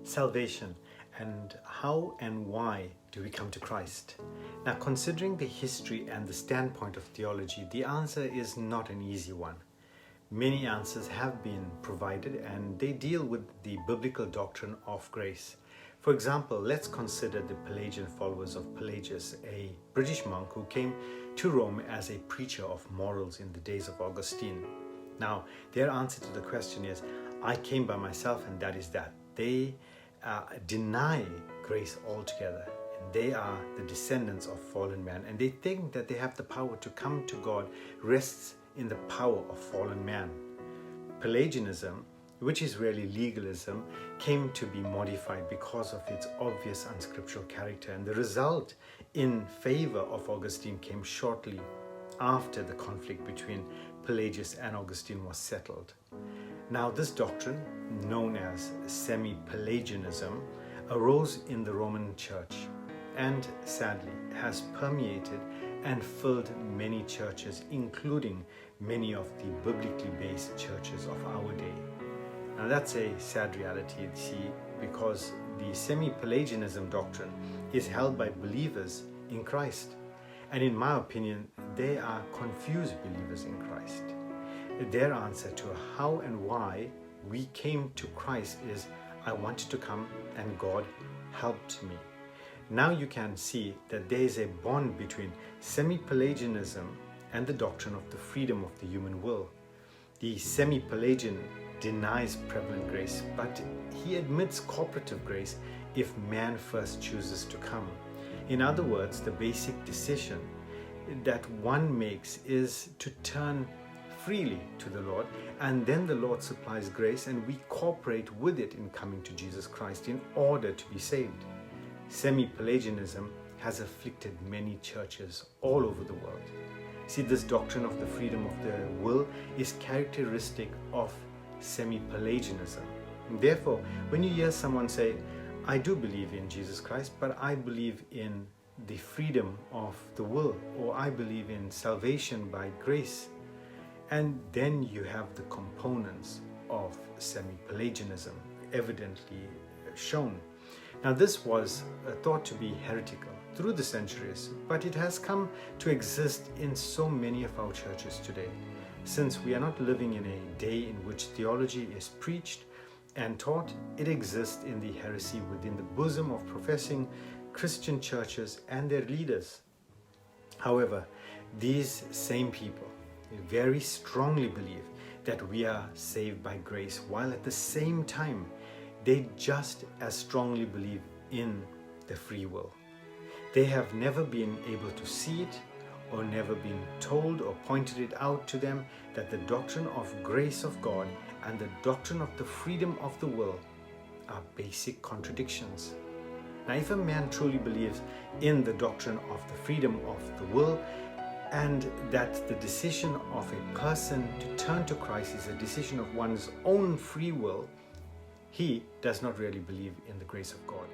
Salvation, and how and why do we come to Christ? Now, considering the history and the standpoint of theology, the answer is not an easy one. Many answers have been provided and they deal with the biblical doctrine of grace. For example, let's consider the Pelagian followers of Pelagius, a British monk who came to Rome as a preacher of morals in the days of Augustine. Now, their answer to the question is, I came by myself and that is that. They deny grace altogether. And they are the descendants of fallen man, and they think that they have the power to come to God rests in the power of fallen man. Pelagianism, which is really legalism, came to be modified because of its obvious unscriptural character, and the result in favor of Augustine came shortly after the conflict between Pelagius and Augustine was settled. Now, this doctrine, known as Semi-Pelagianism, arose in the Roman Church and sadly has permeated and filled many churches, including many of the biblically based churches of our day. Now, that's a sad reality, see, because the Semi-Pelagianism doctrine is held by believers in Christ. And in my opinion, they are confused believers in Christ. Their answer to how and why we came to Christ is, I wanted to come and God helped me. Now you can see that there is a bond between Semi-Pelagianism and the doctrine of the freedom of the human will. The Semi-Pelagian denies prevalent grace, but he admits cooperative grace if man first chooses to come. In other words, the basic decision that one makes is to turn freely to the Lord, and then the Lord supplies grace and we cooperate with it in coming to Jesus Christ in order to be saved. Semi-Pelagianism has afflicted many churches all over the world. See, this doctrine of the freedom of the will is characteristic of Semi-Pelagianism. Therefore, when you hear someone say, I do believe in Jesus Christ, but I believe in the freedom of the will, or I believe in salvation by grace, and then you have the components of Semi-Pelagianism evidently shown. Now, this was thought to be heretical through the centuries, but it has come to exist in so many of our churches today. Since we are not living in a day in which theology is preached and taught, it exists in the heresy within the bosom of professing Christian churches and their leaders. However, these same people very strongly believe that we are saved by grace, while at the same time they just as strongly believe in the free will. They have never been able to see it or never been told or pointed it out to them that the doctrine of grace of God and the doctrine of the freedom of the will are basic contradictions. Now, if a man truly believes in the doctrine of the freedom of the will, and that the decision of a person to turn to Christ is a decision of one's own free will, he does not really believe in the grace of God.